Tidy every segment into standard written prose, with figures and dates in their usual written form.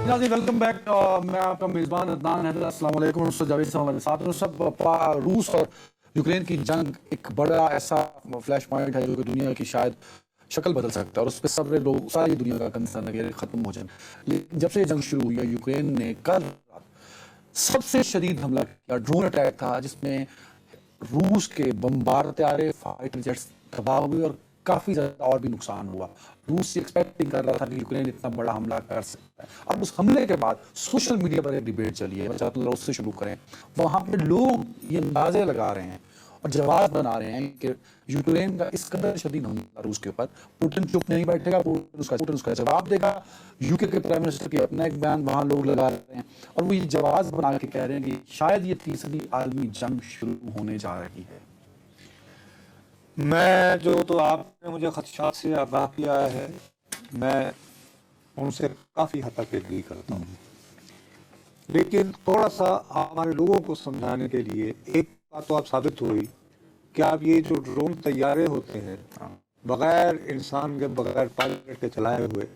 ناظرین welcome back. میں آپ کا میزبان عدنان حیدر. السلام علیکم. استاد جاوید صاحب ہمارے ساتھ ہیں. سب روس اور یوکرین کی جنگ ایک بڑا ایسا فلیش پوائنٹ ہے جو کہ دنیا کی شاید شکل بدل سکتا ہے، اور اس پہ سب لوگ ساری دنیا کا کنسرن ہے کہ ختم ہو جائے. لیکن جب سے یہ جنگ شروع ہوئی ہے، یوکرین نے کل سب سے شدید حملہ کیا. ڈرون اٹیک تھا جس میں روس کے بمبار طیارے، فائٹر جیٹس تباہ ہوئے اور کافی زیادہ اور بھی نقصان ہوا. روس ایکسپیکٹنگ کر رہا تھا کہ یوکرین اتنا بڑا حملہ کر سکتا ہے. اب اس حملے کے بعد سوشل میڈیا پر ایک ڈیبیٹ چلی ہے، چاہتے ہیں اس سے شروع کریں. وہاں پہ لوگ یہ اندازے لگا رہے ہیں اور جواز بنا رہے ہیں کہ یوکرین کا اس قدر شدید حملہ روس کے اوپر، پوٹن چپ نہیں بیٹھے گا، پوٹن اس کا جواب دے گا. یو کے پرائم منسٹر کے اپنا ایک بیان وہاں لوگ لگا رہے ہیں، اور وہ یہ جواز بنا کے کہہ رہے ہیں کہ شاید یہ تیسری عالمی جنگ شروع ہونے جا رہی ہے. میں تو آپ نے مجھے خدشات سے آگاہ کیا ہے، میں ان سے کافی حد تک ایگری کرتا ہوں، لیکن تھوڑا سا ہمارے لوگوں کو سمجھانے کے لیے ایک بات تو آپ ثابت ہوئی کہ آپ یہ جو ڈرون طیارے ہوتے ہیں بغیر انسان کے، بغیر پائلٹ کے چلائے ہوئے،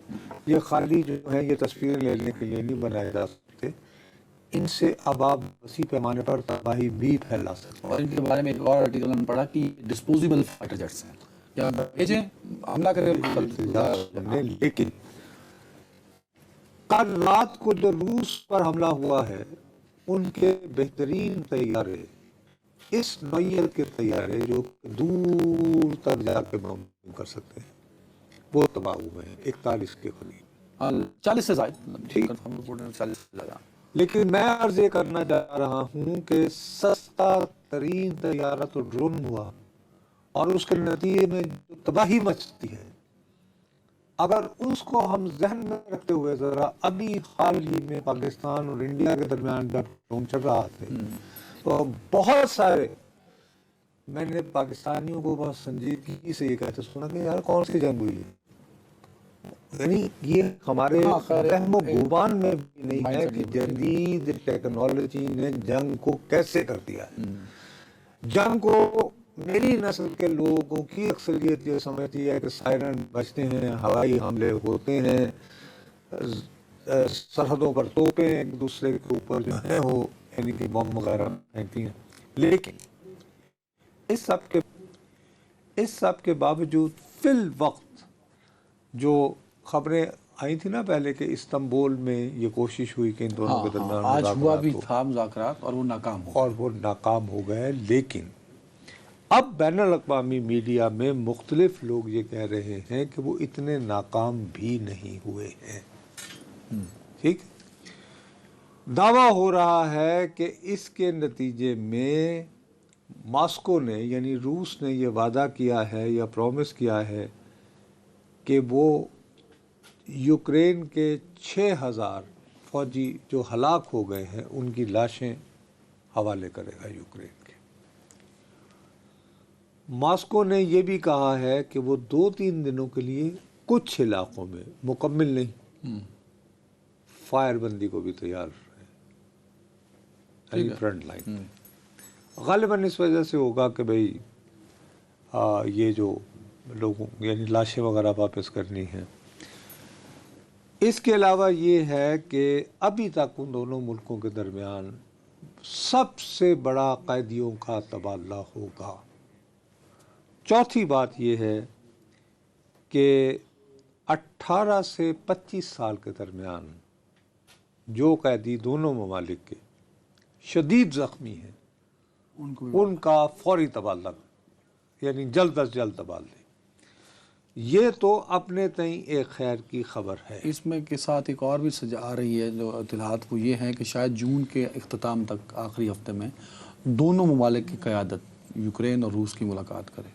یہ خالی جو ہے یہ تصویریں لینے کے لیے نہیں بنائے جا سکتے. ان سے اب آپ وسیع پیمانے پر تباہی بھی پھیلا سکتے ہیں. اور ان کے بارے میں ایک اور آرٹیکل میں نے پڑھا کہ ڈسپوزیبل فائٹر جیٹس ہیں، یا بھیجیں حملہ کریں. لیکن کل رات کو جو روس پر حملہ ہوا ہے، ان کے بہترین طیارے، اس نوعیت کے طیارے جو دور تک جا کے بم کر سکتے ہیں، وہ تباہ ہوئے ہیں 41 کے قریب، 40 سے زائد. ٹھیک. 40 سے زیادہ. لیکن میں عرض یہ کرنا چاہ رہا ہوں کہ سستا ترین طیارہ تو ڈرون ہوا، اور اس کے نتیجے میں جو تباہی مچتی ہے، اگر اس کو ہم ذہن میں رکھتے ہوئے ذرا ابھی حال ہی میں پاکستان اور انڈیا کے درمیان جب ڈرون چل رہا تھے تو بہت سارے، میں نے پاکستانیوں کو بہت سنجیدگی سے یہ کہتے سنا کہ یار کون سی جنگ ہوئی ہے. یعنی یہ ہمارے فہم و گمان میں بھی نہیں ہے کہ جدید ٹیکنالوجی نے جنگ کو کیسے کر دیا ہے. جنگ کو میری نسل کے لوگوں کی اکثریت یہ سمجھتی ہے کہ سائرن بجتے ہیں، ہوائی حملے ہوتے ہیں، سرحدوں پر توپیں ایک دوسرے کے اوپر جو ہیں وہ یعنی کہ بم وغیرہ پھینکتی ہیں. لیکن اس سب کے باوجود فی الوقت جو خبریں آئی تھی نا پہلے کہ استنبول میں یہ کوشش ہوئی کہ ان دونوں کے درمیان آج ہوا بھی تھا مذاکرات اور وہ ناکام ہو گئے. لیکن اب بین الاقوامی میڈیا میں مختلف لوگ یہ کہہ رہے ہیں کہ وہ اتنے ناکام بھی نہیں ہوئے ہیں. ٹھیک. دعویٰ ہو رہا ہے کہ اس کے نتیجے میں ماسکو نے یعنی روس نے یہ وعدہ کیا ہے یا پرومس کیا ہے کہ وہ یوکرین کے 6000 فوجی جو ہلاک ہو گئے ہیں ان کی لاشیں حوالے کرے گا یوکرین کے. ماسکو نے یہ بھی کہا ہے کہ وہ 2-3 دنوں کے لیے کچھ علاقوں میں، مکمل نہیں، فائر بندی کو بھی تیار ہے. فرنٹ لائن غالباً اس وجہ سے ہوگا کہ بھئی یہ جو لوگوں یعنی لاشیں وغیرہ واپس کرنی ہیں. اس کے علاوہ یہ ہے کہ ابھی تک ان دونوں ملکوں کے درمیان سب سے بڑا قیدیوں کا تبادلہ ہوگا. چوتھی بات یہ ہے کہ 18 سے 25 سال کے درمیان جو قیدی دونوں ممالک کے شدید زخمی ہیں ان کا فوری تبادلہ یعنی جلد از جلد تبادلے. یہ تو اپنے تئیں ایک خیر کی خبر ہے. اس میں کے ساتھ ایک اور بھی آ رہی ہے جو اطلاعات، وہ یہ ہے کہ شاید جون کے اختتام تک آخری ہفتے میں دونوں ممالک کی قیادت یوکرین اور روس کی ملاقات کرے.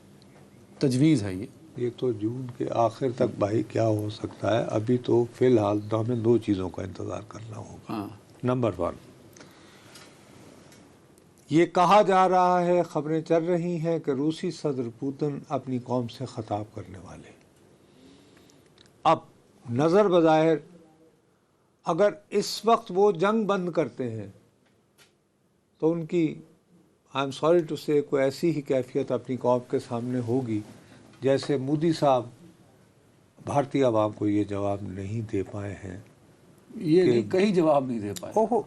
تجویز ہے یہ تو جون کے آخر تک بھائی کیا ہو سکتا ہے. ابھی تو فی الحال تو ہمیں 2 چیزوں کا انتظار کرنا ہوگا. نمبر 1، یہ کہا جا رہا ہے، خبریں چل رہی ہیں کہ روسی صدر پوتن اپنی قوم سے خطاب کرنے والے. اب نظر بظاہر اگر اس وقت وہ جنگ بند کرتے ہیں تو ان کی آئی ایم سوری ٹو سے کوئی ایسی ہی کیفیت اپنی قوم کے سامنے ہوگی جیسے مودی صاحب بھارتی عوام کو یہ جواب نہیں دے پائے ہیں یہ کہیں جواب نہیں دے پائے اوہو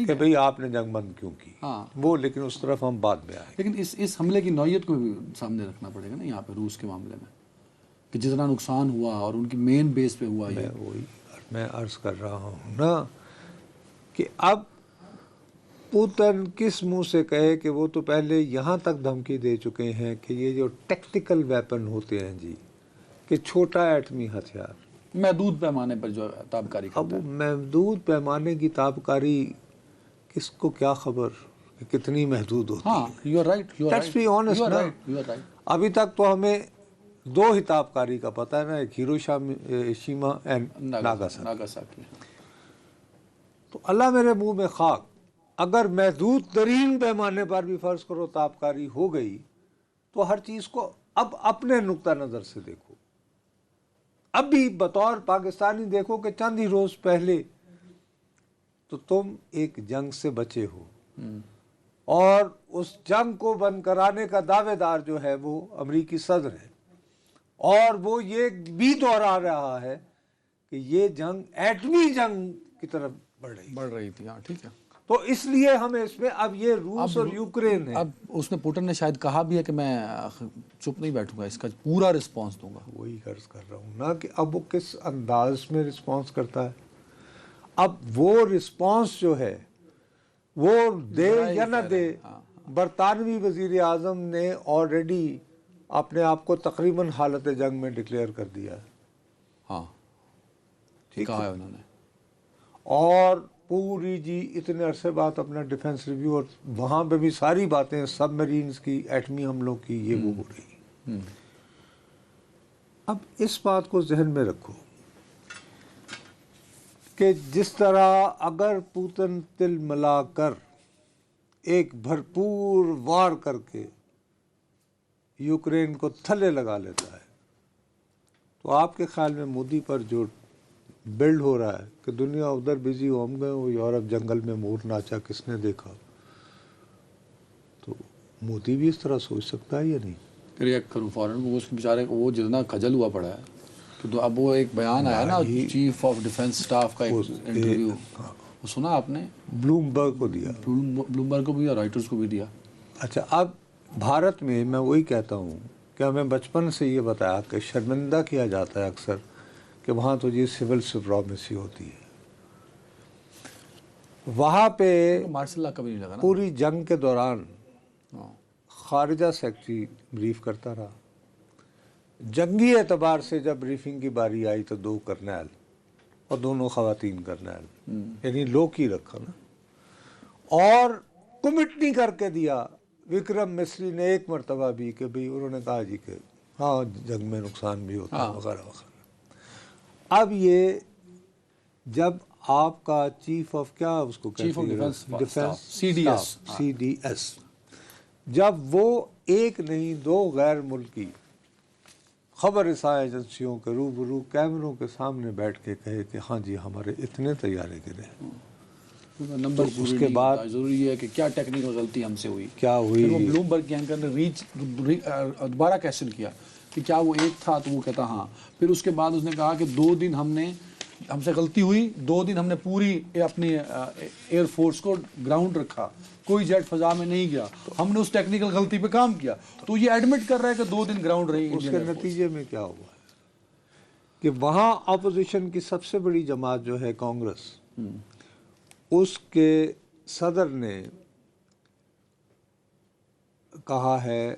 کہ بھئی آپ نے جنگ بند کیوں کی. ہاں وہ لیکن اس طرف ہم بعد میں آئیں. لیکن اس حملے کی نوعیت کو بھی سامنے رکھنا پڑے گا نا یہاں پہ روس کے معاملے میں کہ جتنا نقصان ہوا اور ان کی مین بیس پہ ہوا. یہ وہی میں عرض کر رہا ہوں نا کہ اب پوتن کس منہ سے کہے کہ وہ تو پہلے یہاں تک دھمکی دے چکے ہیں کہ یہ جو ٹیکٹیکل ویپن ہوتے ہیں جی کہ چھوٹا ایٹمی ہتھیار محدود پیمانے پر جو تابکاری اب کرتا وہ ہے. محدود پیمانے کی تابکاری کس کو کیا خبر کہ کتنی محدود ہوتی ہاں ہے. You are right you are Let's be honest نا. ابھی تک تو ہمیں دو ہی تابکاری کا پتہ ہے نا, ایک ہیروشیما اینڈ ناگاساکی. تو اللہ میرے منہ میں خاک, اگر محدود ترین پیمانے پر بھی فرض کرو تابکاری ہو گئی تو ہر چیز کو اب اپنے نقطہ نظر سے دیکھو. اب بھی بطور پاکستانی دیکھو کہ چند ہی روز پہلے تو تم ایک جنگ سے بچے ہو اور اس جنگ کو بند کرانے کا دعوے دار جو ہے وہ امریکی صدر ہے, اور وہ یہ بھی دہرا رہا ہے کہ یہ جنگ ایٹمی جنگ کی طرف بڑھ رہی تھی. ہاں ٹھیک ہے. تو اس لیے ہمیں اس میں اب یہ روس اور یوکرین ہے. اب اس نے پوٹن نے شاید کہا بھی ہے کہ میں چپ نہیں بیٹھوں گا, اس کا پورا رسپانس دوں گا. وہی عرض کر رہا ہوں نا کہ اب وہ کس انداز میں رسپانس کرتا ہے. اب وہ رسپانس جو ہے وہ دے یا نہ دے, برطانوی وزیر اعظم نے آلریڈی اپنے آپ کو تقریباً حالت جنگ میں ڈکلیئر کر دیا ہے. ہاں کہا ہے انہوں نے. اور پوری جی اتنے عرصے بعد اپنا ڈیفنس ریویو, اور وہاں پہ بھی ساری باتیں سب میرینز کی, ایٹمی حملوں کی, یہ وہ ہو رہی. اب اس بات کو ذہن میں رکھو کہ جس طرح اگر پوتن تل ملا کر ایک بھرپور وار کر کے یوکرین کو تھلے لگا لیتا ہے, تو آپ کے خیال میں مودی پر جو بلڈ ہو رہا ہے کہ دنیا ادھر بزی ہو, ہم گئے وہ یورپ جنگل میں مور ناچا کس نے دیکھا, تو مودی بھی اس طرح سوچ سکتا ہے یا نہیں؟ ریئیکٹ کروں فوراً. وہ اس بیچارے کو وہ جتنا کھجل ہوا پڑا ہے تو اب وہ ایک بیان آیا نا چیف آف ڈیفنس اسٹاف کا ایک انٹرویو, وہ سنا آپ نے؟ بلومبرگ کو دیا, بلومبرگ کو بھی اور رائٹرز کو بھی دیا. اچھا, اب بھارت میں میں وہی کہتا ہوں کہ ہمیں بچپن سے یہ بتایا کہ شرمندہ کیا جاتا ہے اکثر کہ وہاں تو یہ سول سپرامیسی ہوتی ہے. وہاں پہ مارشل لا کبھی نہیں لگا نا. پوری جنگ کے دوران خارجہ سیکرٹری بریف کرتا رہا. جنگی اعتبار سے جب بریفنگ کی باری آئی تو 2 کرنیل اور دونوں خواتین کرنیل, یعنی لو کی رکھا نا, اور کمٹ نہیں کر کے دیا. وکرم مسری نے ایک مرتبہ بھی کہ بھئی انہوں نے کہا جی کہ ہاں جنگ میں نقصان بھی ہوتا ہے وغیرہ وغیرہ. اب یہ جب آپ کا چیف آف کیا اس کو ڈیفنس سی ڈی ایس جب وہ ایک نہیں 2 غیر ملکی خبر رساں ایجنسیوں کے روبرو کیمروں کے سامنے بیٹھ کے کہے کہ ہاں جی ہمارے اتنے طیارے گرے, نمبر اس کے بعد ضروری ہے کہ کیا ٹیکنیکل غلطی ہم سے ہوئی, کیا ہوئی. وہ بلومبرگ کے اینکر نے دوبارہ کویسچن کیا کہ کیا وہ ایک تھا, تو وہ کہتا ہاں. پھر اس کے بعد اس نے کہا کہ 2 دن ہم سے غلطی ہوئی, 2 دن ہم نے پوری اپنی ایئر فورس کو گراؤنڈ رکھا, کوئی جیٹ فضا میں نہیں گیا, ہم نے اس ٹیکنیکل غلطی پہ کام کیا. تو یہ ایڈمٹ کر رہا ہے کہ 2 دن گراؤنڈ رہی. اس کے نتیجے میں کیا ہوا ہے کہ وہاں اپوزیشن کی سب سے بڑی جماعت جو ہے کانگریس, اس کے صدر نے کہا ہے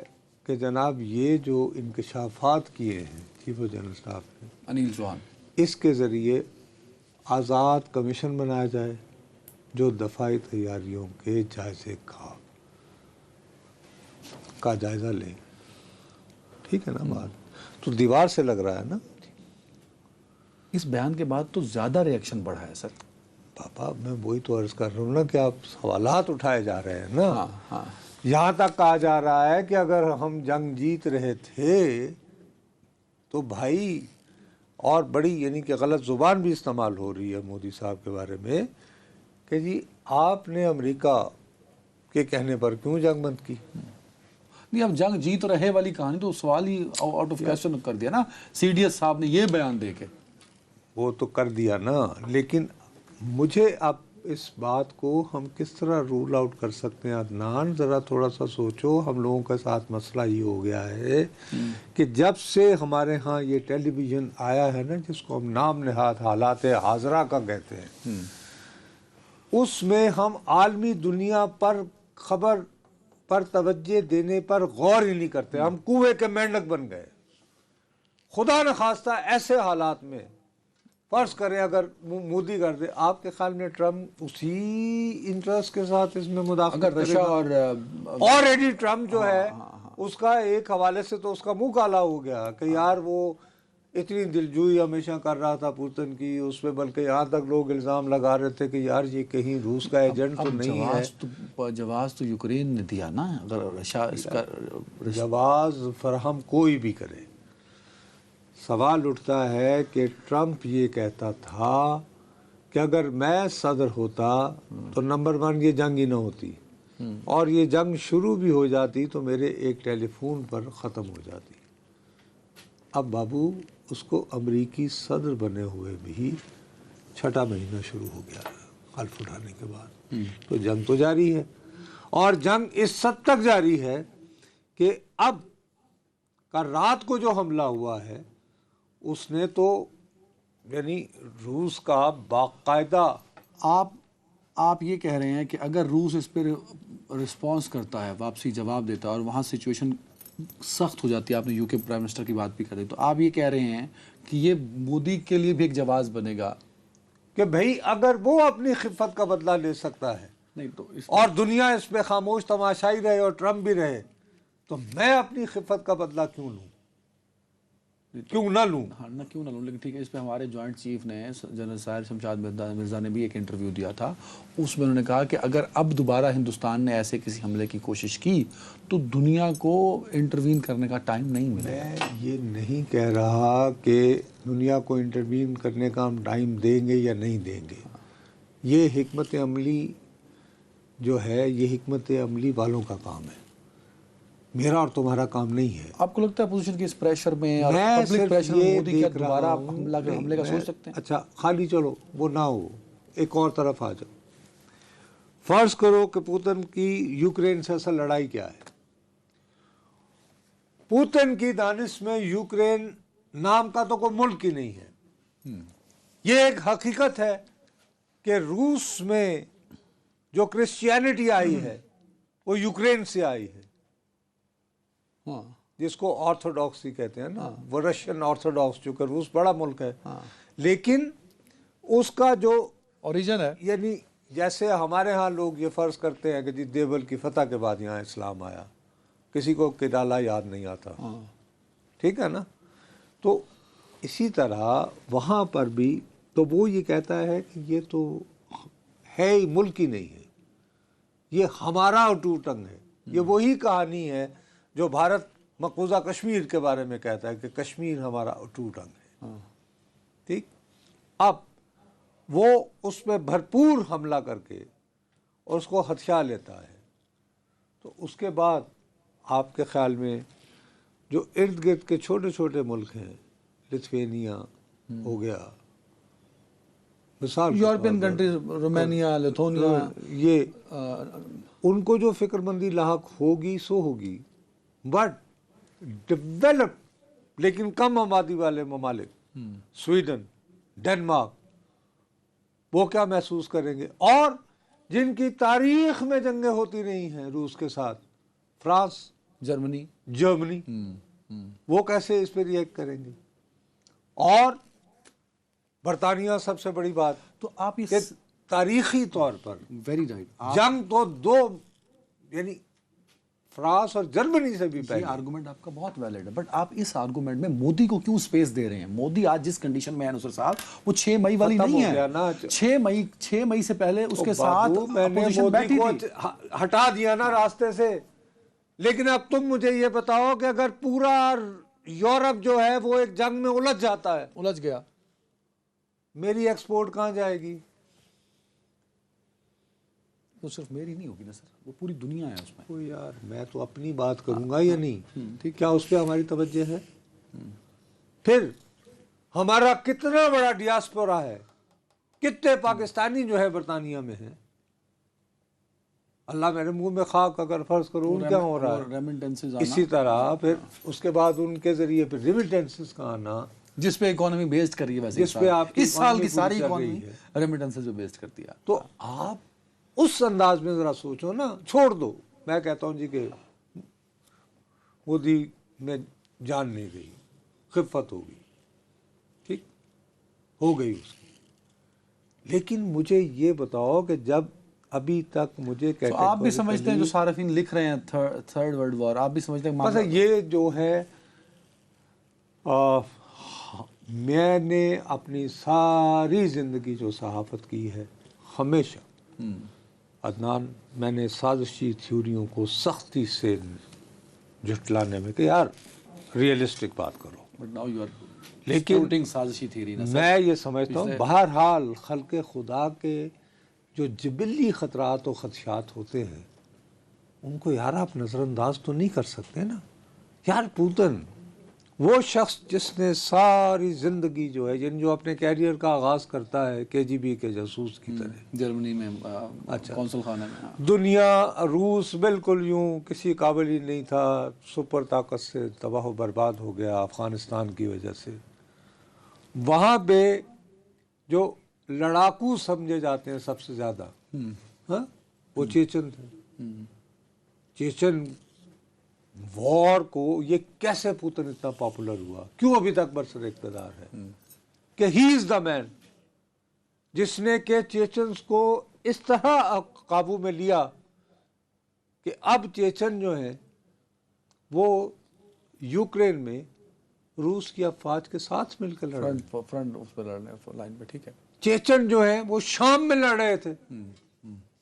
کہ جناب یہ جو انکشافات کیے ہیں چیف آف جنرل اسٹاف نے انیل چوہان, اس کے ذریعے آزاد کمیشن بنایا جائے جو دفاعی تیاریوں کے جائزے کا جائزہ لے. ٹھیک ہے نا بات, تو دیوار سے لگ رہا ہے نا. اس بیان کے بعد تو زیادہ ریئیکشن بڑھا ہے سر. پاپا میں وہی تو عرض کر رہا ہوں نا کہ آپ سوالات اٹھائے جا رہے ہیں نا. یہاں تک کہا جا رہا ہے کہ اگر ہم جنگ جیت رہے تھے تو بھائی, اور بڑی یعنی کہ غلط زبان بھی استعمال ہو رہی ہے مودی صاحب کے بارے میں کہ جی آپ نے امریکہ کے کہنے پر کیوں جنگ بند کی. نہیں, اب جنگ جیت رہے والی کہانی تو سوال ہی آؤٹ آف کویسچن کر دیا نا سی ڈی ایس صاحب نے یہ بیان دے کے. وہ تو کر دیا نا, لیکن مجھے اب اس بات کو ہم کس طرح رول آؤٹ کر سکتے ہیں عدنان، ذرا تھوڑا سا سوچو. ہم لوگوں کے ساتھ مسئلہ یہ ہو گیا ہے کہ جب سے ہمارے ہاں یہ ٹیلی ویژن آیا ہے نا، جس کو ہم نام نہاد حالات حاضرہ کا کہتے ہیں، اس میں ہم عالمی دنیا پر خبر پر توجہ دینے پر غور ہی نہیں کرتے. ہم کنویں کے مینڈک بن گئے. خدا نخواستہ ایسے حالات میں فرض کریں اگر مودی کر دے، آپ کے خیال میں ٹرمپ اسی انٹرسٹ کے ساتھ اس میں مداخلت اگر رشیا اور ایڈی ٹرمپ جو ہے اس کا ایک حوالے سے تو اس کا منہ کالا ہو گیا کہ یار وہ اتنی دلجوئی ہمیشہ کر رہا تھا پوتن کی، اس پہ بلکہ یہاں تک لوگ الزام لگا رہے تھے کہ یار یہ کہیں روس کا ایجنٹ تو نہیں ہے. جواز تو یوکرین نے دیا نا. اگر رشیا اس کا جواز فراہم کوئی بھی کرے، سوال اٹھتا ہے کہ ٹرمپ یہ کہتا تھا کہ اگر میں صدر ہوتا تو نمبر 1 یہ جنگ ہی نہ ہوتی، اور یہ جنگ شروع بھی ہو جاتی تو میرے ایک ٹیلی فون پر ختم ہو جاتی. اب بابو اس کو امریکی صدر بنے ہوئے بھی 6واں مہینہ شروع ہو گیا ہے حلف اٹھانے کے بعد. تو جنگ تو جاری ہے، اور جنگ اس حد تک جاری ہے کہ اب کل رات کو جو حملہ ہوا ہے اس نے تو یعنی روس کا باقاعدہ آپ یہ کہہ رہے ہیں کہ اگر روس اس پہ رسپانس کرتا ہے، واپسی جواب دیتا ہے اور وہاں سچویشن سخت ہو جاتی ہے، آپ نے یو کے پرائم منسٹر کی بات بھی کری، تو آپ یہ کہہ رہے ہیں کہ یہ مودی کے لیے بھی ایک جواز بنے گا کہ بھئی اگر وہ اپنی خفت کا بدلہ لے سکتا ہے نہیں تو اور دنیا اس پہ خاموش تماشائی رہے اور ٹرمپ بھی رہے، تو میں اپنی خفت کا بدلہ کیوں لوں، کیوں نہ لوں. ہاں نہ کیوں نہ لوں، لیکن ٹھیک ہے. اس پہ ہمارے جوائنٹ چیف نے جنرل ساحر شمشاد مرزا نے بھی ایک انٹرویو دیا تھا. اس میں انہوں نے کہا کہ اگر اب دوبارہ ہندوستان نے ایسے کسی حملے کی کوشش کی تو دنیا کو انٹروین کرنے کا ٹائم نہیں ملے. میں یہ نہیں کہہ رہا کہ دنیا کو انٹروین کرنے کا ہم ٹائم دیں گے یا نہیں دیں گے. یہ حکمت عملی جو ہے یہ حکمت عملی والوں کا کام ہے، میرا اور تمہارا کام نہیں ہے. آپ کو لگتا ہے پوزیشن کے اس پریشر میں اور میں پبلک صرف پریشر میں یہ مودی کیا دیکھ رہا دوبارہ ہوں حملے کا سوچ سکتے ہیں؟ اچھا خالی چلو وہ نہ ہو، ایک اور طرف آ جاؤ. فرض کرو کہ پوتن کی یوکرین سے اصل لڑائی کیا ہے. پوتن کی دانش میں یوکرین نام کا تو کوئی ملک ہی نہیں ہے. یہ ایک حقیقت ہے کہ روس میں جو کرسچینٹی آئی ہے وہ یوکرین سے آئی ہے، جس کو آرتھوڈاکسی کہتے ہیں نا، وہ رشین آرتھوڈاکس، چونکہ روس بڑا ملک ہے لیکن اس کا جو اوریجن ہے، یعنی جیسے ہمارے ہاں لوگ یہ فرض کرتے ہیں کہ جی دیول کی فتح کے بعد یہاں اسلام آیا، کسی کو کڈالا یاد نہیں آتا، ٹھیک ہے نا. تو اسی طرح وہاں پر بھی تو وہ یہ کہتا ہے کہ یہ تو ہے ہی ملک ہی نہیں ہے، یہ ہمارا اٹوٹ انگ ہے. یہ وہی کہانی ہے جو بھارت مقبوضہ کشمیر کے بارے میں کہتا ہے کہ کشمیر ہمارا اٹوٹ انگ ہے. ٹھیک، اب وہ اس میں بھرپور حملہ کر کے اور اس کو ہتھیا لیتا ہے، تو اس کے بعد آپ کے خیال میں جو ارد گرد کے چھوٹے چھوٹے ملک ہیں، لتھوینیا ہو گیا، مثال یورپین کنٹریز، رومانیہ، لیتھونیا، یہ ان کو جو فکر مندی لاحق ہوگی سو ہوگی، بٹ ڈیولپ لیکن کم آبادی والے ممالک، سویڈن، ڈنمارک، وہ کیا محسوس کریں گے؟ اور جن کی تاریخ میں جنگیں ہوتی نہیں ہیں روس کے ساتھ، فرانس، جرمنی، وہ کیسے اس پہ ریئیکٹ کریں گے؟ اور برطانیہ سب سے بڑی بات، تو آپ کہ تاریخی طور پر ویری رائٹ، جنگ تو دو یعنی فرانس اور جرمنی سے بھی یہ پہلے. آرگومنٹ آپ کا بہت ویلڈ ہے، بٹ آپ اس آرگومنٹ میں مودی کو کیوں سپیس دے رہے ہیں؟ مودی آج جس کنڈیشن میں ہے نصر صاحب، وہ 6 مئی والی نہیں ہے. 6 مئی سے پہلے اس کے ساتھ میں نے اپوزیشن مودی بیٹھی کو تھی. ہٹا دیا نا راستے سے. لیکن اب تم مجھے یہ بتاؤ کہ اگر پورا یورپ جو ہے وہ ایک جنگ میں الجھ جاتا ہے، الجھ گیا، میری ایکسپورٹ کہاں جائے گی؟ وہ صرف میری نہیں ہوگی نا سر، وہ پوری دنیا ہے اس میں. او یار میں تو اپنی بات کروں گا یا نہیں، کیا اس پہ ہماری توجہ ہے؟ پھر ہمارا کتنا بڑا ڈیاسپورا ہے، کتنے پاکستانی جو ہے برطانیہ میں ہیں، اللہ میرے منہ میں خاک اگر فرض کرو ان کیا ہو رہا ہے. ریمیٹنسز اسی طرح پھر اس کے بعد ان کے ذریعے پھر ریمیٹنسز کا آنا، جس پہ اکانومی بیسڈ کر رہی ہے، ویسے جس پہ آپ کی اس سال کی economy ساری پوری چل رہی اکانومی ریمیٹنسز پہ بیسڈ کرتی ہے. تو آپ اس انداز میں ذرا سوچو نا. چھوڑ دو، میں کہتا ہوں جی کہ مودی میں جان نہیں گئی، خفت ہو گئی، ٹھیک ہو گئی اس کی. لیکن مجھے یہ بتاؤ کہ جب ابھی تک مجھے تو آپ بھی سمجھتے ہیں جو صارفین لکھ رہے ہیں تھرڈ ورلڈ وار، آپ بھی سمجھتے ہیں مطلب یہ جو ہے میں نے اپنی ساری زندگی جو صحافت کی ہے ہمیشہ عدنان، میں نے سازشی تھیوریوں کو سختی سے جھٹلانے میں کہ یار ریئلسٹک بات کرو، لیکن سازشی تھیوری میں یہ سمجھتا ہوں بہرحال خلق خدا کے جو جبلی خطرات و خدشات ہوتے ہیں ان کو یار آپ نظر انداز تو نہیں کر سکتے نا. یار پوتن وہ شخص جس نے ساری زندگی جو ہے جو اپنے کیریئر کا آغاز کرتا ہے KGB کے جاسوس کی طرح جرمنی میں قونصل خانے میں، دنیا روس بالکل یوں کسی قابل ہی نہیں تھا، سپر طاقت سے تباہ و برباد ہو گیا افغانستان کی وجہ سے. وہاں پہ جو لڑاکو سمجھے جاتے ہیں سب سے زیادہ وہ چیچن تھے. چیچن وار کو یہ کیسے پوتن اتنا پاپولر ہوا، کیوں ابھی تک برسر اقتدار ہے؟ کہ ہی از دا مین جس نے کہ چیچنز کو اس طرح قابو میں لیا کہ اب چیچن جو ہیں وہ یوکرین میں روس کی افواج کے ساتھ مل کر لڑ رہے ہیں. فرنٹ اس پہ لڑنے لائن پہ، ٹھیک ہے. چیچن جو ہیں وہ شام میں لڑ رہے تھے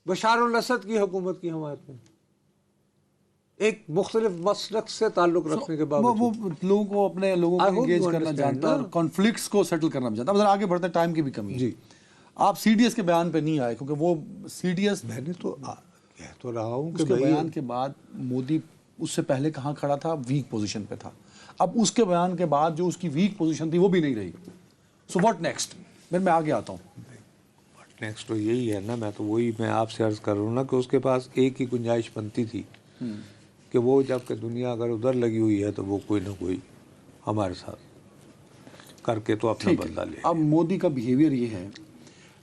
بشار الاسد کی حکومت کی حمایت میں، ایک مختلف مسلک سے تعلق رکھنے کے باوجود. وہ لوگوں کو اپنے لوگوں کو انگیج کرنا جانتا ہے اور کانفلکٹس کو سیٹل کرنا بھی جانتا ہے. اب آگے بڑھتے ہیں، ٹائم کی بھی کمی ہے. جی آپ CDS کے بیان پہ نہیں آئے کیونکہ وہ CDS میں نے تو کہہ تو رہا ہوں اس کے بیان کے بعد مودی اس سے پہلے کہاں کھڑا تھا؟ ویک پوزیشن پہ تھا. اب اس کے بیان کے بعد جو اس کی ویک پوزیشن تھی وہ بھی نہیں رہی. So what next? پھر میں آگے آتا ہوں. نیکسٹ تو یہی ہے نا، میں تو وہی میں آپ سے عرض کر رہا ہوں نا کہ اس کے پاس ایک ہی گنجائش بنتی تھی کہ وہ جب کہ دنیا اگر ادھر لگی ہوئی ہے تو وہ کوئی نہ کوئی ہمارے ساتھ کر کے تو اپنا بدلہ لے. اب مودی کا بیہیویئر یہ ہے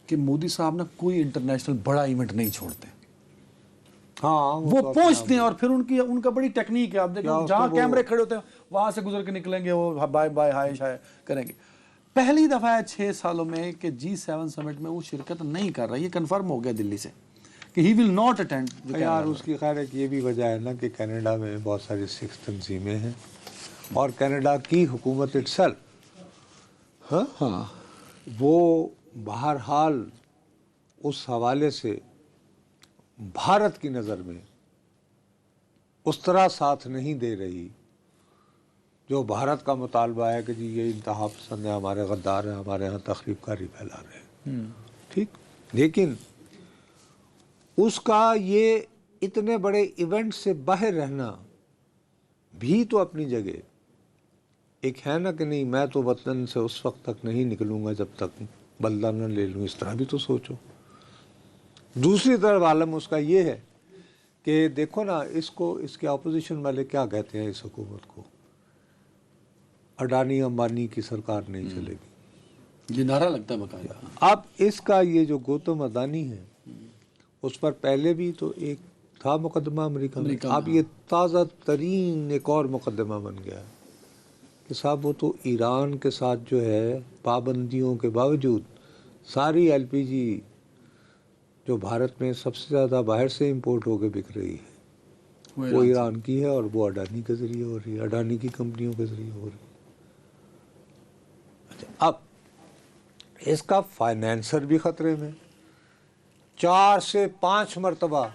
کہ مودی صاحب نا کوئی انٹرنیشنل بڑا ایونٹ نہیں چھوڑتے. ہاں وہ پہنچتے ہیں اور پھر ان کا بڑی ٹیکنیک ہے. آپ دیکھیں جہاں کیمرے کھڑے ہوتے ہیں وہاں سے گزر کے نکلیں گے، وہ بائے بائے ہائے شائے کریں گے. پہلی دفعہ ہے 6 سالوں میں کہ G7 سمٹ میں وہ شرکت نہیں کر رہا. یہ کنفرم ہو گیا دلی سے کہ ہی ول ناٹ اٹینڈ. یار اس کی خیر ایک یہ بھی وجہ ہے نا کہ کینیڈا میں بہت ساری سکھ تنظیمیں ہیں اور کینیڈا کی حکومت اٹسیلف ہاں وہ بہرحال اس حوالے سے بھارت کی نظر میں اس طرح ساتھ نہیں دے رہی جو بھارت کا مطالبہ ہے کہ جی یہ انتہا پسند ہے، ہمارے غدار ہیں، ہمارے ہاں تخریب کاری پھیلا رہے ہیں. ٹھیک، لیکن اس کا یہ اتنے بڑے ایونٹ سے باہر رہنا بھی تو اپنی جگہ ایک ہے نا کہ نہیں میں تو وطن سے اس وقت تک نہیں نکلوں گا جب تک بدلہ نہ لے لوں. اس طرح بھی تو سوچو. دوسری طرف عالم اس کا یہ ہے کہ دیکھو نا اس کے اپوزیشن والے کیا کہتے ہیں اس حکومت کو، اڈانی امبانی کی سرکار نہیں چلے گی. یہ نعرہ لگتا ہے باقاعدہ. اب اس کا یہ جو گوتم اڈانی ہے اس پر پہلے بھی تو ایک تھا مقدمہ امریکہ میں. اب یہ تازہ ترین ایک اور مقدمہ بن گیا کہ صاحب وہ تو ایران کے ساتھ جو ہے پابندیوں کے باوجود ساری LPG جو بھارت میں سب سے زیادہ باہر سے امپورٹ ہو کے بک رہی ہے وہ ایران کی ہے اور وہ اڈانی کے ذریعے ہو رہی ہے، اڈانی کی کمپنیوں کے ذریعے ہو رہی ہے. اب اس کا فائنینسر بھی خطرے میں. 4 سے 5 مرتبہ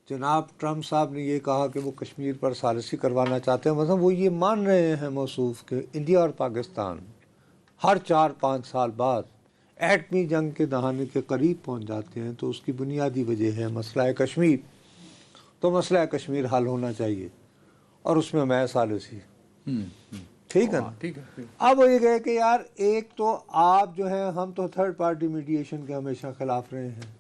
جناب ٹرمپ صاحب نے یہ کہا کہ وہ کشمیر پر ثالثی کروانا چاہتے ہیں. مطلب وہ یہ مان رہے ہیں موصوف کہ انڈیا اور پاکستان ہر 4-5 سال بعد ایٹمی جنگ کے دہانے کے قریب پہنچ جاتے ہیں. تو اس کی بنیادی وجہ ہے مسئلہ کشمیر. تو مسئلہ کشمیر حل ہونا چاہیے اور اس میں میں ثالثی. ٹھیک ہے نا. ٹھیک ہے. اب وہ یہ کہے کہ یار ایک تو آپ جو ہیں ہم تو تھرڈ پارٹی میڈیشن کے ہمیشہ خلاف رہے ہیں،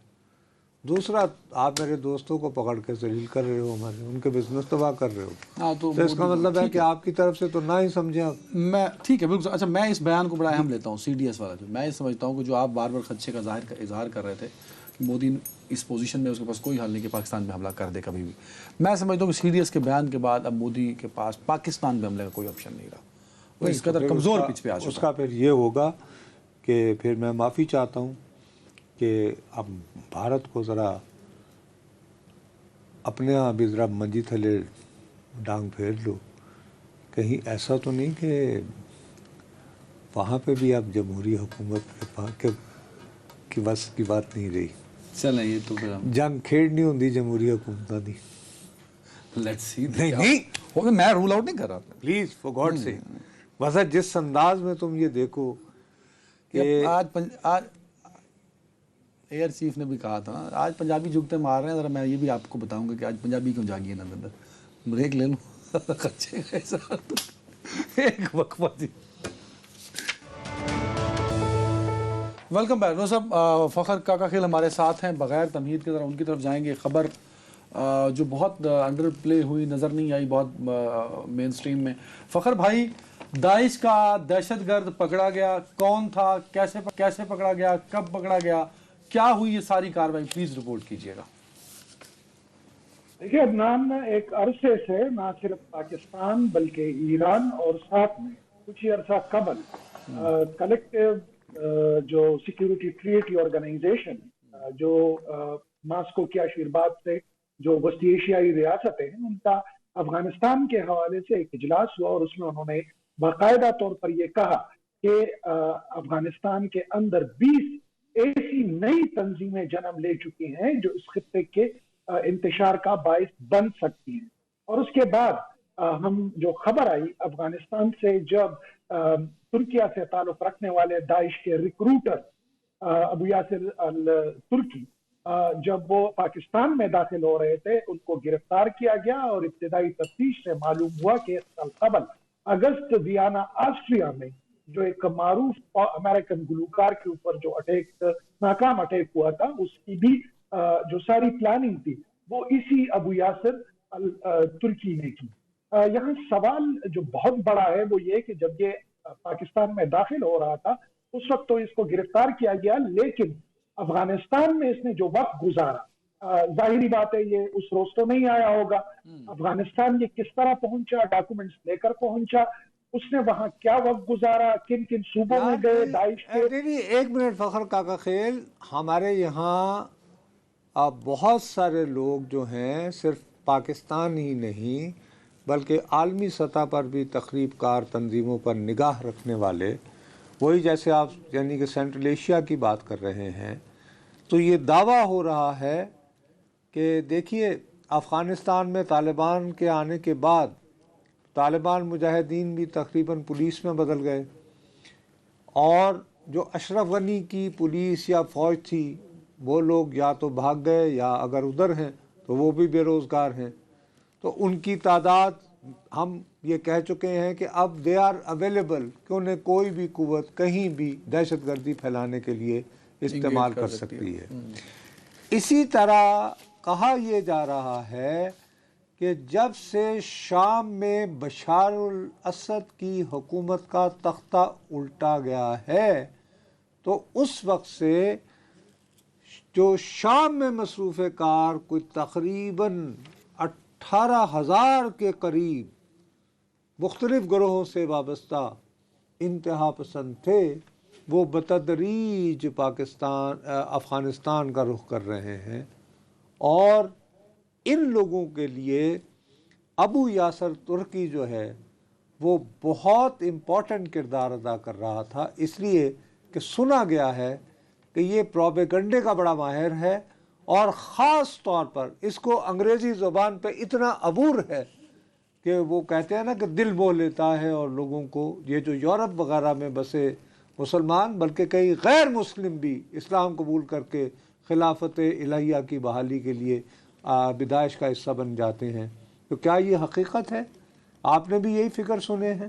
دوسرا آپ میرے دوستوں کو پکڑ کے ذلیل کر رہے ہو، ہمارے ان کے بزنس تباہ کر رہے ہو، تو اس کا مطلب ہے کہ آپ کی طرف سے تو نہ ہی سمجھیں آپ. میں ٹھیک ہے بالکل. اچھا میں اس بیان کو بڑا اہم لیتا ہوں، CDS والا جو میں سمجھتا ہوں کہ جو آپ بار بار خدشے کا اظہار کر رہے تھے کہ مودی اس پوزیشن میں اس کے پاس کوئی حل نہیں کہ پاکستان میں حملہ کر دے کبھی بھی، میں سمجھتا ہوں کہ CDS کے بیان کے بعد اب مودی کے پاس پاکستان میں حملے کا کوئی آپشن نہیں رہا، وہ اس قدر کمزور پچ پہ آ چکا. اس کا پھر یہ ہوگا کہ پھر میں معافی چاہتا ہوں کہ اب بھارت کو ذرا اپنے یہاں بھی ذرا منجی تھلے ڈانگ پھیر لو، کہیں ایسا تو نہیں کہ وہاں پہ بھی اب جمہوری حکومت کی بس کی بات نہیں رہی. چلیں یہ تو پھر جنگ کھیڑ نہیں ہوندی جمہوری حکومتوں دی. Let's see. نہیں میں رول آؤٹ نہیں کر رہا. پلیز فار گاڈ سے ویسا جس انداز میں تم یہ دیکھو کہ آج ایئر چیف نے بھی کہا تھا آج پنجابی جھکتے مار رہے ہیں، ذرا میں یہ بھی آپ کو بتاؤں گا کہ آج پنجابی کیوں جاگی ہے اندر. بریک لے لوں خدشے کا اظہار ایک وقفہ. جی ویلکم بیک. نو صاحب فخر کاکا خیل ہمارے ساتھ ہیں، بغیر تمہید کے ذرا ان کی طرف جائیں گے. خبر جو بہت انڈر پلے ہوئی نظر نہیں آئی بہت مین سٹریم میں. فخر بھائی، داعش کا دہشت گرد پکڑا گیا، کون تھا، کیسے پکڑا گیا، کب پکڑا گیا، کیا ہوئی یہ ساری کاروائی، پلیز رپورٹ کیجیے گا. دیکھیے عدنان، ایک عرصے سے نہ صرف پاکستان بلکہ ایران اور ساتھ میں کچھ ہی عرصہ قبل کلیکٹیو جو سیکیورٹی ٹریٹی آرگنائزیشن جو ماسکو کے آشیرواد سے جو وسطی ایشیائی ریاستیں ہیں ان کا افغانستان کے حوالے سے ایک اجلاس ہوا، اور اس میں انہوں نے باقاعدہ طور پر یہ کہا کہ افغانستان کے اندر 20 ایسی نئی تنظیمیں جنم لے چکی ہیں جو اس خطے کے انتشار کا باعث بن سکتی ہیں. اور اس کے بعد ہم جو خبر آئی افغانستان سے، جب ترکیہ سے تعلق رکھنے والے داعش کے ریکروٹر ابو یاسر الترکی جب وہ پاکستان میں داخل ہو رہے تھے ان کو گرفتار کیا گیا، اور ابتدائی تفتیش سے معلوم ہوا کہ ایک سال قبل اگست ویانا آسٹریا میں جو ایک معروف امریکن گلوکار کے اوپر جو ناکام اٹیک ہوا تھا، اس کی بھی جو ساری پلاننگ تھی وہ اسی ابو یاسر ترکی نے کی. یہاں سوال جو بہت بڑا ہے وہ یہ کہ جب یہ پاکستان میں داخل ہو رہا تھا اس وقت تو اس کو گرفتار کیا گیا، لیکن افغانستان میں اس نے جو وقت گزارا، ظاہری بات ہے یہ اس روز تو نہیں آیا ہوگا. افغانستان یہ کس طرح پہنچا، ڈاکومنٹس لے کر پہنچا، اس نے وہاں کیا وقت گزارا، کن کن صوبوں میں گئے داعش کے. ایک منٹ فخر کاکا خیل، ہمارے یہاں اب بہت سارے لوگ جو ہیں صرف پاکستان ہی نہیں بلکہ عالمی سطح پر بھی تخریب کار تنظیموں پر نگاہ رکھنے والے، وہی جیسے آپ یعنی کہ سینٹرل ایشیا کی بات کر رہے ہیں، تو یہ دعویٰ ہو رہا ہے کہ دیکھیے افغانستان میں طالبان کے آنے کے بعد طالبان مجاہدین بھی تقریباً پولیس میں بدل گئے، اور جو اشرف غنی کی پولیس یا فوج تھی وہ لوگ یا تو بھاگ گئے یا اگر ادھر ہیں تو وہ بھی بے روزگار ہیں. تو ان کی تعداد ہم یہ کہہ چکے ہیں کہ اب دے آر اویلیبل کہ انہیں کوئی بھی قوت کہیں بھی دہشت گردی پھیلانے کے لیے استعمال کر سکتی ہے. اسی طرح کہا یہ جا رہا ہے کہ جب سے شام میں بشار الاسد کی حکومت کا تختہ الٹا گیا ہے تو اس وقت سے جو شام میں مصروف کار کوئی تقریباً 18,000 کے قریب مختلف گروہوں سے وابستہ انتہا پسند تھے، وہ بتدریج افغانستان کا رخ کر رہے ہیں. اور ان لوگوں کے لیے ابو یاسر ترکی جو ہے وہ بہت امپورٹنٹ کردار ادا کر رہا تھا، اس لیے کہ سنا گیا ہے کہ یہ پروپیگنڈے کا بڑا ماہر ہے، اور خاص طور پر اس کو انگریزی زبان پہ اتنا عبور ہے کہ وہ کہتے ہیں نا کہ دل مو لیتا ہے، اور لوگوں کو یہ جو یورپ وغیرہ میں بسے مسلمان بلکہ کئی غیر مسلم بھی اسلام قبول کر کے خلافت الہیہ کی بحالی کے لیے بدائش کا حصہ بن جاتے ہیں. تو کیا یہ حقیقت ہے؟ آپ نے بھی یہی فکر سنے ہیں؟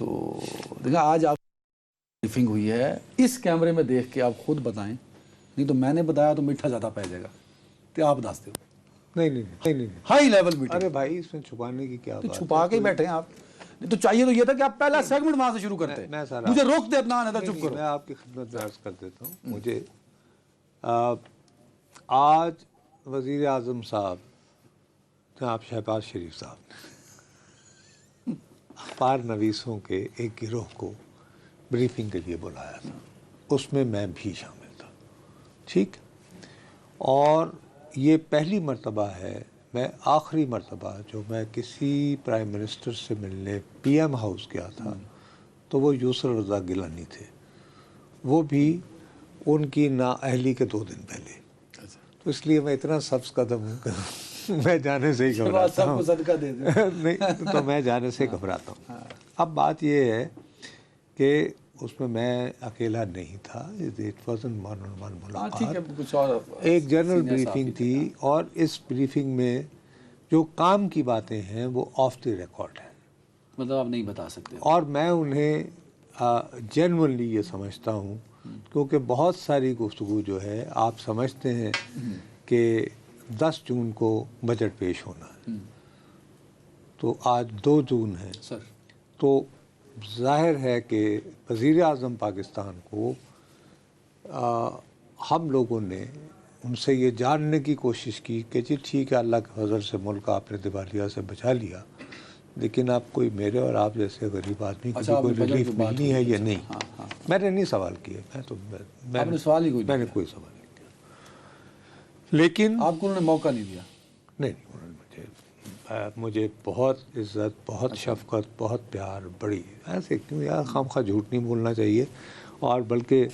تو دیکھیں آج آپ بریفنگ ہوئی ہے, اس کیمرے میں دیکھ کے آپ خود بتائیں, نہیں تو میں نے بتایا تو میٹھا زیادہ پہ جائے گا, تو آپ بتا دو. نہیں ہائی لیول میٹنگ. ارے بھائی اس میں چھپانے کی کیا تو بات چھپا کے ہی بیٹھے ہیں آپ. تو چاہیے تو یہ تھا کہ آپ پہلا سیگمنٹ وہاں سے شروع کرتے. مجھے روک دے اتنا نہیں تھا, چپ کرو. میں آپ کی خدمت میں عرض کر دیتا ہوں. مجھے آج وزیر اعظم صاحب جناب شہباز شریف صاحب نے اخبار نویسوں کے ایک گروہ کو بریفنگ کے لیے بلایا تھا. اس میں میں بھی شامل تھا, ٹھیک. اور یہ پہلی مرتبہ ہے, میں آخری مرتبہ جو میں کسی پرائم منسٹر سے ملنے پی ایم ہاؤس گیا تھا تو وہ یسر رضا گیلانی تھے, وہ بھی ان کی نااہلی کے 2 دن پہلے. تو اس لیے میں اتنا سبز قدم ہوں کہ میں جانے سے ہی گھبراتا ہوں. صدقہ دے دیں. نہیں تو میں جانے سے گھبراتا ہوں. اب بات یہ ہے کہ اس میں اکیلا نہیں تھا. It was an one on one ملاقات, ایک جنرل بریفنگ تھی. اور اس بریفنگ میں جو کام کی باتیں ہیں وہ آف دی ریکارڈ ہیں, مطلب آپ نہیں بتا سکتے. اور میں انہیں جینوئنلی یہ سمجھتا ہوں, کیونکہ بہت ساری گفتگو جو ہے آپ سمجھتے ہیں کہ 10 جون کو بجٹ پیش ہونا ہے, تو آج 2 جون ہے. تو ظاہر ہے کہ وزیر اعظم پاکستان کو ہم لوگوں نے ان سے یہ جاننے کی کوشش کی کہ جی ٹھیک ہے, اللہ کے فضل سے ملک آپ نے دیوالیہ سے بچا لیا, لیکن آپ کوئی میرے اور آپ جیسے غریب آدمی کو کوئی ریلیف ملنی ہے یا نہیں. میں نے نہیں سوال کیے, میں نے کوئی سوال نہیں کیا, لیکن آپ کو انہوں نے موقع نہیں دیا. نہیں, انہوں نے مجھے بہت عزت, بہت شفقت, بہت پیار, بڑی ایسے کیوں یار خامخواہ جھوٹ نہیں بولنا چاہیے. اور بلکہ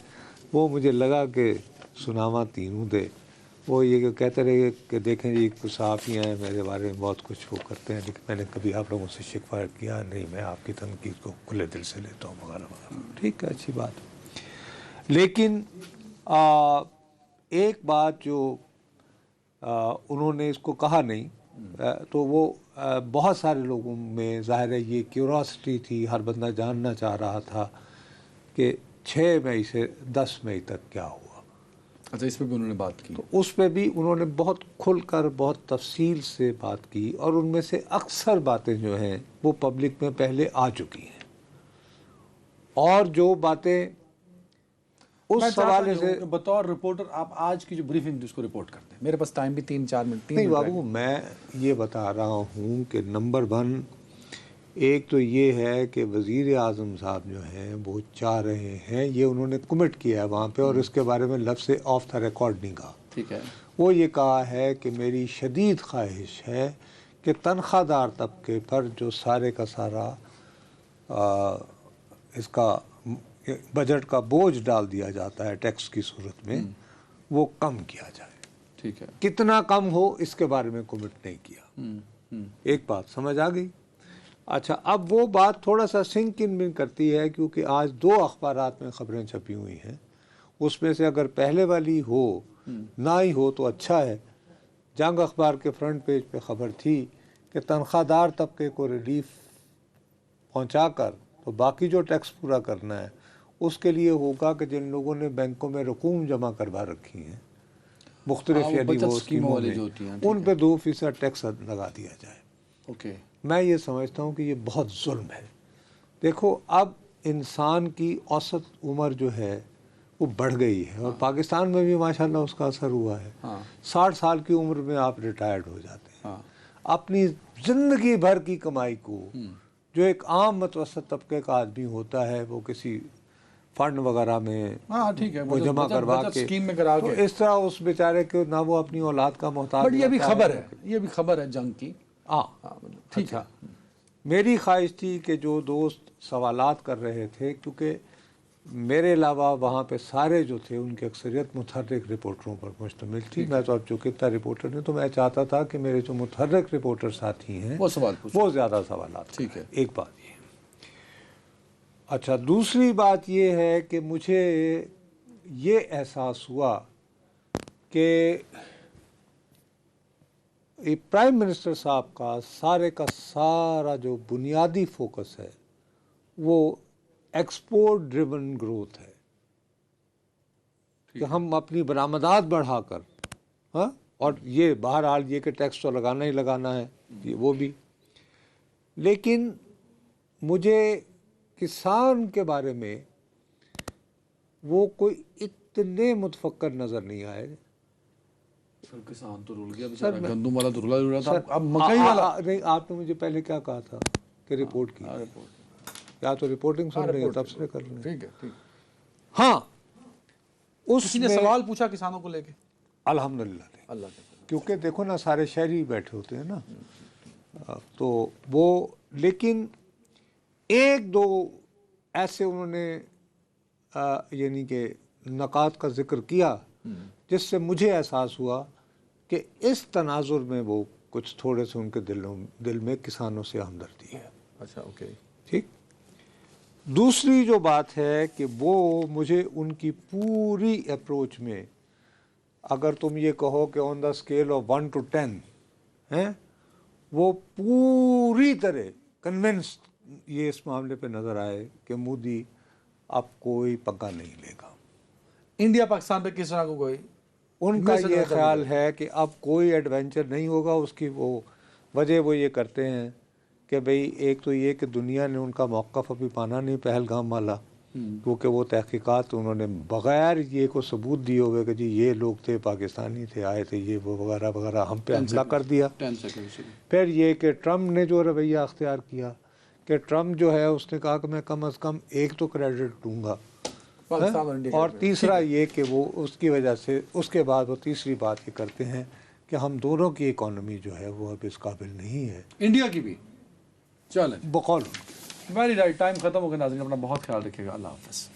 وہ مجھے لگا کہ سناوا تینوں دے, وہ یہ کہتے رہے کہ دیکھیں جی صحافی ہیں, میرے بارے میں بہت کچھ وہ کرتے ہیں, لیکن میں نے کبھی آپ لوگوں سے شکوہ کیا نہیں, میں آپ کی تنقید کو کھلے دل سے لیتا ہوں وغیرہ وغیرہ. ٹھیک ہے, اچھی بات. لیکن ایک بات جو انہوں نے اس کو کہا نہیں, تو وہ بہت سارے لوگوں میں ظاہر ہے یہ کیوریاسٹی تھی, ہر بندہ جاننا چاہ رہا تھا کہ 6 مئی سے 10 مئی تک کیا ہوا. اچھا, اس پہ بھی انہوں نے بات کی. تو اس پہ بھی انہوں نے بہت کھل کر بہت تفصیل سے بات کی, اور ان میں سے اکثر باتیں جو ہیں وہ پبلک میں پہلے آ چکی ہیں. اور جو باتیں اس حوالے سے بطور رپورٹر آپ آج کی جو بریفنگ جس کو رپورٹ کرتے ہیں, میرے پاس ٹائم بھی 3-4 منٹ. نہیں بابو, میں یہ بتا رہا ہوں کہ نمبر 1 ایک تو یہ ہے کہ وزیر اعظم صاحب جو ہیں وہ چاہ رہے ہیں, یہ انہوں نے کمٹ کیا ہے وہاں پہ, اور اس کے بارے میں لفظ آف دا ریکارڈ نہیں کہا. ٹھیک ہے. وہ یہ کہا ہے کہ میری شدید خواہش ہے کہ تنخواہ دار طبقے پر جو سارے کا سارا اس کا بجٹ کا بوجھ ڈال دیا جاتا ہے ٹیکس کی صورت میں, وہ کم کیا جائے. ٹھیک ہے. کتنا کم ہو اس کے بارے میں کمٹ نہیں کیا. ایک بات سمجھ آ گئی. اچھا, اب وہ بات تھوڑا سا سنک ان میں کرتی ہے, کیونکہ آج 2 اخبارات میں خبریں چھپی ہوئی ہیں. اس میں سے اگر پہلے والی ہو نہ ہی ہو تو اچھا ہے. جنگ اخبار کے فرنٹ پیج پہ خبر تھی کہ تنخواہ دار طبقے کو ریلیف پہنچا کر تو باقی جو ٹیکس پورا کرنا ہے اس کے لیے ہوگا کہ جن لوگوں نے بینکوں میں رقوم جمع کروا رکھی ہیں مختلف یعنی وہ اسکیموں میں, ان پہ 2% ٹیکس لگا دیا جائے. اوکے. میں یہ سمجھتا ہوں کہ یہ بہت ظلم ہے. دیکھو, اب انسان کی اوسط عمر جو ہے وہ بڑھ گئی ہے, اور پاکستان میں بھی ماشاءاللہ اس کا اثر ہوا ہے. 60 سال کی عمر میں آپ ریٹائرڈ ہو جاتے ہیں. اپنی زندگی بھر کی کمائی کو جو ایک عام متوسط طبقے کا آدمی ہوتا ہے وہ کسی فنڈ وغیرہ میں وہ جمع کروا کے, تو اس طرح اس بیچارے کو نہ وہ اپنی اولاد کا محتاج. یہ بھی خبر ہے, یہ بھی خبر ہے جنگ کی. ٹھیک ہے. میری خواہش تھی کہ جو دوست سوالات کر رہے تھے, کیونکہ میرے علاوہ وہاں پہ سارے جو تھے ان کی اکثریت متحرک رپورٹروں پر مشتمل تھی. میں تو اب چونکہ اتنا رپورٹر نہیں, تو میں چاہتا تھا کہ میرے جو متحرک رپورٹر ساتھی ہیں وہ زیادہ سوالات. ٹھیک ہے. ایک بات یہ. اچھا, دوسری بات یہ ہے کہ مجھے یہ احساس ہوا کہ پرائم منسٹر صاحب کا سارے کا سارا جو بنیادی فوکس ہے وہ ایکسپورٹ ڈریون گروتھ ہے کہ ہم اپنی برآمدات بڑھا کر، ہاں، اور یہ بہرحال یہ کہ ٹیکس تو لگانا ہی لگانا ہے، یہ وہ بھی. لیکن مجھے کسان کے بارے میں وہ کوئی اتنے متفکر نظر نہیں آئے. سر کسان تو رول گیا بیچارہ، گندم والا تو رولا تھا، اب مکئی والا. نہیں، آپ نے مجھے پہلے کیا کہا تھا کہ رپورٹ کی، یا تو رپورٹنگ سن رہے ہیں تبصرے کر لیں. ٹھیک ہے. ہاں، اس کسی نے سوال پوچھا کسانوں کو لے کے؟ الحمدللہ اللہ کے کیونکہ دیکھو نا سارے شہری بیٹھے ہوتے ہیں نا، تو وہ، لیکن ایک دو ایسے انہوں نے یعنی کہ نکات کا ذکر کیا جس سے مجھے احساس ہوا کہ اس تناظر میں وہ کچھ تھوڑے سے ان کے دل میں کسانوں سے ہمدردی ہے. اچھا، اوکے، ٹھیک. دوسری جو بات ہے کہ وہ مجھے ان کی پوری اپروچ میں، اگر تم یہ کہو کہ آن دا اسکیل آف 1 to 10 ہیں، وہ پوری طرح کنونسڈ یہ اس معاملے پہ نظر آئے کہ مودی اب کوئی پگا نہیں لے گا. انڈیا پاکستان پہ کس طرح کو کوئی ان کا یہ خیال ہے کہ اب کوئی ایڈونچر نہیں ہوگا. اس کی وہ وجہ وہ یہ کرتے ہیں کہ بھئی ایک تو یہ کہ دنیا نے ان کا موقف ابھی مانا نہیں پہلگام والا، کیونکہ وہ تحقیقات انہوں نے بغیر یہ کو ثبوت دیے ہوئے کہ جی یہ لوگ تھے، پاکستانی تھے، آئے تھے، یہ وہ وغیرہ وغیرہ، ہم پہ حملہ کر دیا. پھر یہ کہ ٹرمپ نے جو رویہ اختیار کیا کہ ٹرمپ جو ہے اس نے کہا کہ میں کم از کم ایک تو کریڈٹ دوں گا، اور تیسرا یہ کہ وہ اس کی وجہ سے اس کے بعد وہ تیسری بات یہ کرتے ہیں کہ ہم دونوں کی اکانومی جو ہے وہ اب اس قابل نہیں ہے، انڈیا کی بھی. چلیں، بقول ویری رائٹ. ٹائم ختم ہو گیا ناظرین، اپنا بہت خیال رکھیے گا. اللہ حافظ.